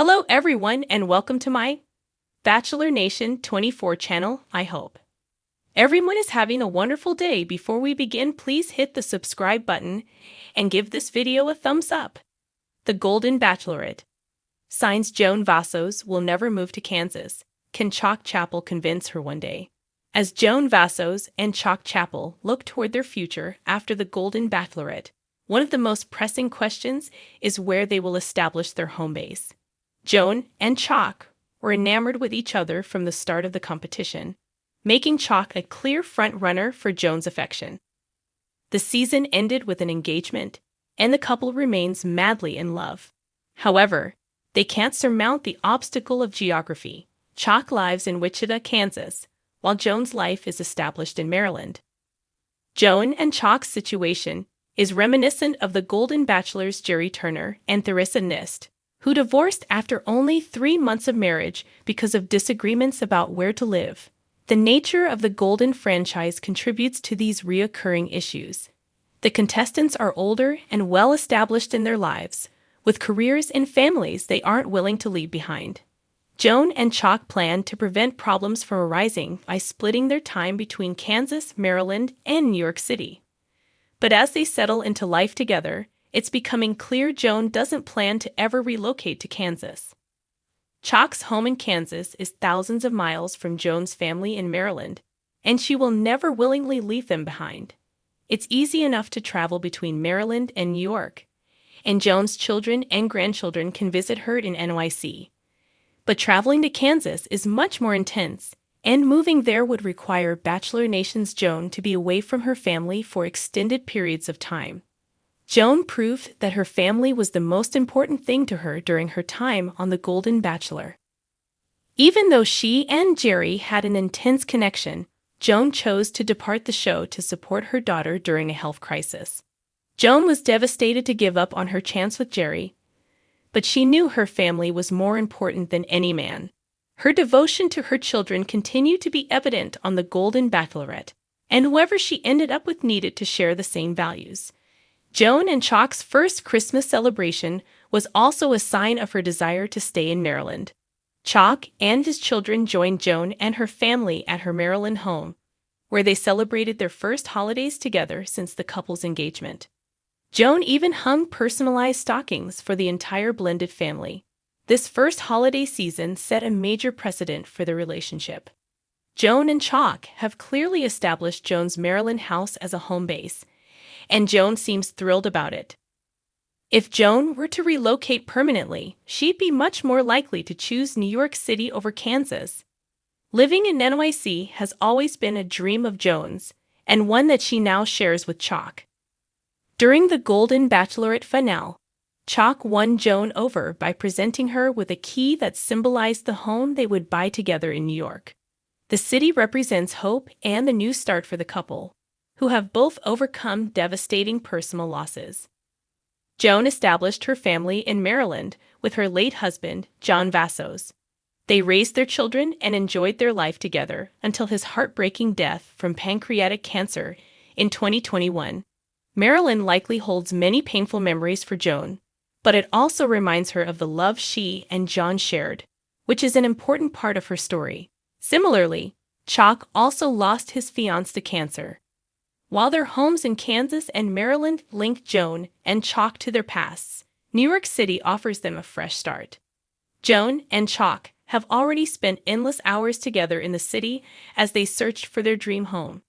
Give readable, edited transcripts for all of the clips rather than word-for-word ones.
Hello everyone and welcome to my Bachelor Nation 24 channel, I hope. Everyone is having a wonderful day. Before we begin, please hit the subscribe button and give this video a thumbs up. The Golden Bachelorette. Signs Joan Vassos will never move to Kansas. Can Chock Chapple convince her one day? As Joan Vassos and Chock Chapple look toward their future after the Golden Bachelorette, one of the most pressing questions is where they will establish their home base. Joan and Chock were enamored with each other from the start of the competition, making Chock a clear front-runner for Joan's affection. The season ended with an engagement, and the couple remains madly in love. However, they can't surmount the obstacle of geography. Chock lives in Wichita, Kansas, while Joan's life is established in Maryland. Joan and Chock's situation is reminiscent of the Golden Bachelor's Jerry Turner and Theresa Nist, who divorced after only 3 months of marriage because of disagreements about where to live. The nature of the Golden franchise contributes to these reoccurring issues. The contestants are older and well-established in their lives, with careers and families they aren't willing to leave behind. Joan and Chock plan to prevent problems from arising by splitting their time between Kansas, Maryland, and New York City. But as they settle into life together, it's becoming clear Joan doesn't plan to ever relocate to Kansas. Chock's home in Kansas is thousands of miles from Joan's family in Maryland, and she will never willingly leave them behind. It's easy enough to travel between Maryland and New York, and Joan's children and grandchildren can visit her in NYC. But traveling to Kansas is much more intense, and moving there would require Bachelor Nation's Joan to be away from her family for extended periods of time. Joan proved that her family was the most important thing to her during her time on The Golden Bachelor. Even though she and Jerry had an intense connection, Joan chose to depart the show to support her daughter during a health crisis. Joan was devastated to give up on her chance with Jerry, but she knew her family was more important than any man. Her devotion to her children continued to be evident on The Golden Bachelorette, and whoever she ended up with needed to share the same values. Joan and Chock's first Christmas celebration was also a sign of her desire to stay in Maryland. Chock and his children joined Joan and her family at her Maryland home, where they celebrated their first holidays together since the couple's engagement. Joan even hung personalized stockings for the entire blended family. This first holiday season set a major precedent for the relationship. Joan and Chock have clearly established Joan's Maryland house as a home base, and Joan seems thrilled about it. If Joan were to relocate permanently, she'd be much more likely to choose New York City over Kansas. Living in NYC has always been a dream of Joan's, and one that she now shares with Chock. During the Golden Bachelorette finale, Chock won Joan over by presenting her with a key that symbolized the home they would buy together in New York. The city represents hope and a new start for the couple, who have both overcome devastating personal losses. Joan established her family in Maryland with her late husband, John Vassos. They raised their children and enjoyed their life together until his heartbreaking death from pancreatic cancer in 2021. Maryland likely holds many painful memories for Joan, but it also reminds her of the love she and John shared, which is an important part of her story. Similarly, Chock also lost his fiancée to cancer. While their homes in Kansas and Maryland link Joan and Chock to their pasts, New York City offers them a fresh start. Joan and Chock have already spent endless hours together in the city as they searched for their dream home.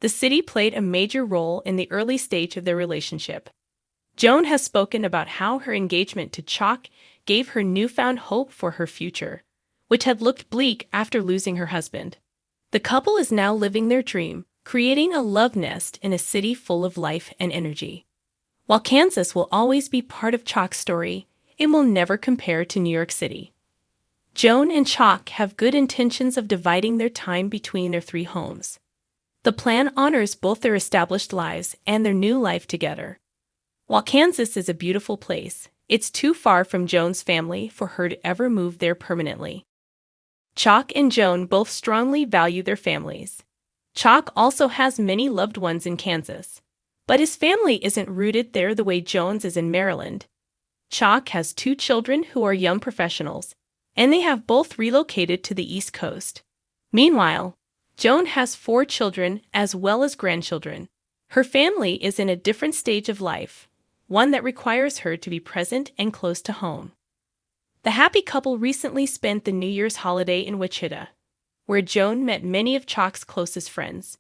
The city played a major role in the early stage of their relationship. Joan has spoken about how her engagement to Chock gave her newfound hope for her future, which had looked bleak after losing her husband. The couple is now living their dream, creating a love nest in a city full of life and energy. While Kansas will always be part of Chock's story, it will never compare to New York City. Joan and Chock have good intentions of dividing their time between their 3 homes. The plan honors both their established lives and their new life together. While Kansas is a beautiful place, it's too far from Joan's family for her to ever move there permanently. Chock and Joan both strongly value their families. Chock also has many loved ones in Kansas, but his family isn't rooted there the way Joan's is in Maryland. Chock has two children who are young professionals, and they have both relocated to the East Coast. Meanwhile, Joan has 4 children as well as grandchildren. Her family is in a different stage of life, one that requires her to be present and close to home. The happy couple recently spent the New Year's holiday in Wichita, where Joan met many of Chock's closest friends.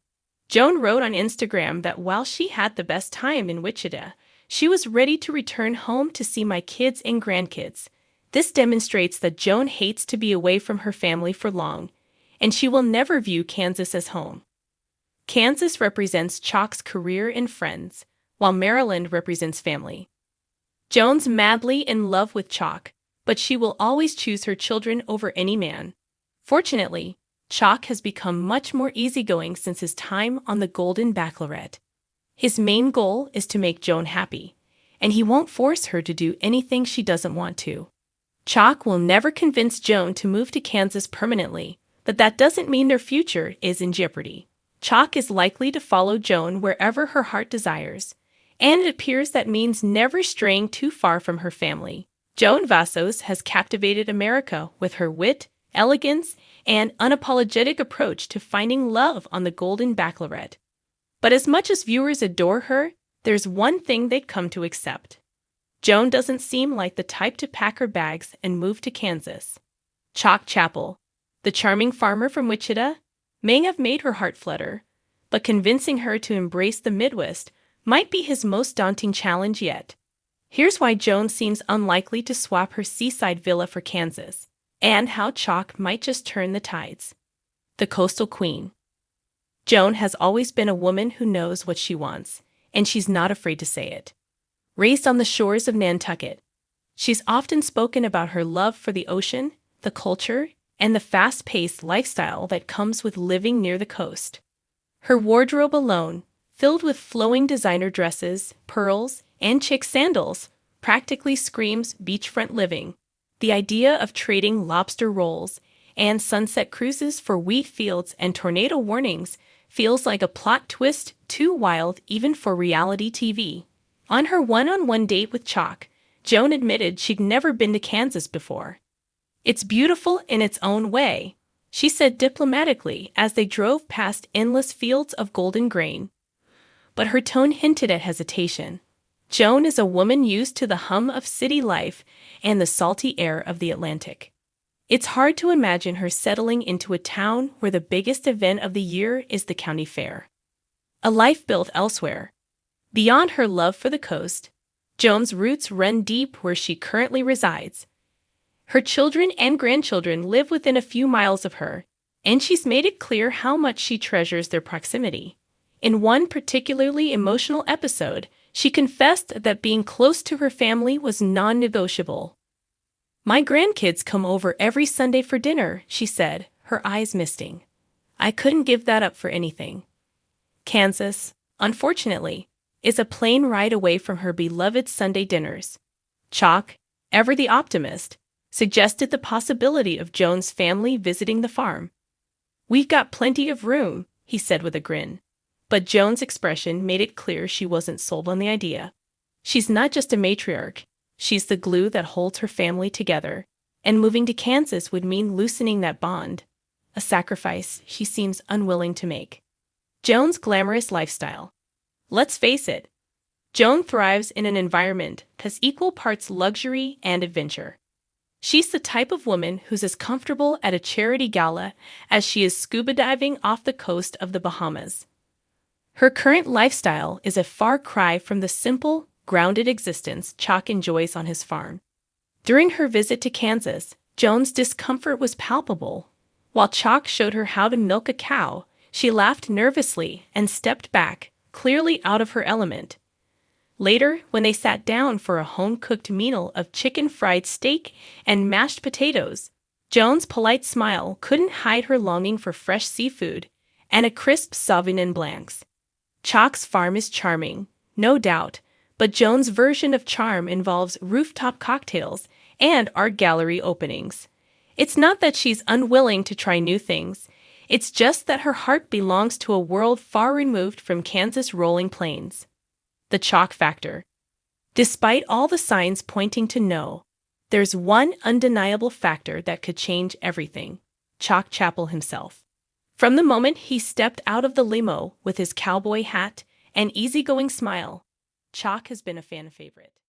Joan wrote on Instagram that while she had the best time in Wichita, she was ready to return home to see my kids and grandkids. This demonstrates that Joan hates to be away from her family for long, and she will never view Kansas as home. Kansas represents Chock's career and friends, while Maryland represents family. Joan's madly in love with Chock, but she will always choose her children over any man. Fortunately, Chock has become much more easygoing since his time on the Golden Bachelorette. His main goal is to make Joan happy, and he won't force her to do anything she doesn't want to. Chock will never convince Joan to move to Kansas permanently, but that doesn't mean their future is in jeopardy. Chock is likely to follow Joan wherever her heart desires, and it appears that means never straying too far from her family. Joan Vassos has captivated America with her wit, elegance, and unapologetic approach to finding love on the Golden Bachelorette. But as much as viewers adore her, there's one thing they've come to accept. Joan doesn't seem like the type to pack her bags and move to Kansas. Chock Chapple, the charming farmer from Wichita, may have made her heart flutter, but convincing her to embrace the Midwest might be his most daunting challenge yet. Here's why Joan seems unlikely to swap her seaside villa for Kansas, and how Chock might just turn the tides. The Coastal Queen. Joan has always been a woman who knows what she wants, and she's not afraid to say it. Raised on the shores of Nantucket, she's often spoken about her love for the ocean, the culture, and the fast-paced lifestyle that comes with living near the coast. Her wardrobe alone, filled with flowing designer dresses, pearls, and chic sandals, practically screams beachfront living. The idea of trading lobster rolls and sunset cruises for wheat fields and tornado warnings feels like a plot twist too wild even for reality TV. On her one-on-one date with Chock, Joan admitted she'd never been to Kansas before. "It's beautiful in its own way," she said diplomatically as they drove past endless fields of golden grain. But her tone hinted at hesitation. Joan is a woman used to the hum of city life and the salty air of the Atlantic. It's hard to imagine her settling into a town where the biggest event of the year is the county fair. A life built elsewhere. Beyond her love for the coast, Joan's roots run deep where she currently resides. Her children and grandchildren live within a few miles of her, and she's made it clear how much she treasures their proximity. In one particularly emotional episode, she confessed that being close to her family was non-negotiable. "My grandkids come over every Sunday for dinner," she said, her eyes misting. "I couldn't give that up for anything." Kansas, unfortunately, is a plane ride away from her beloved Sunday dinners. Chock, ever the optimist, suggested the possibility of Joan's family visiting the farm. "We've got plenty of room," he said with a grin. But Joan's expression made it clear she wasn't sold on the idea. She's not just a matriarch, she's the glue that holds her family together, and moving to Kansas would mean loosening that bond, a sacrifice she seems unwilling to make. Joan's glamorous lifestyle. Let's face it, Joan thrives in an environment that's equal parts luxury and adventure. She's the type of woman who's as comfortable at a charity gala as she is scuba diving off the coast of the Bahamas. Her current lifestyle is a far cry from the simple, grounded existence Chock enjoys on his farm. During her visit to Kansas, Joan's discomfort was palpable. While Chock showed her how to milk a cow, she laughed nervously and stepped back, clearly out of her element. Later, when they sat down for a home-cooked meal of chicken fried steak and mashed potatoes, Joan's polite smile couldn't hide her longing for fresh seafood and a crisp Sauvignon Blancs. Chock's farm is charming, no doubt, but Joan's version of charm involves rooftop cocktails and art gallery openings. It's not that she's unwilling to try new things, it's just that her heart belongs to a world far removed from Kansas rolling plains. The Chock factor. Despite all the signs pointing to no, there's one undeniable factor that could change everything: Chapple himself. From the moment he stepped out of the limo with his cowboy hat and easygoing smile, Chock has been a fan favorite.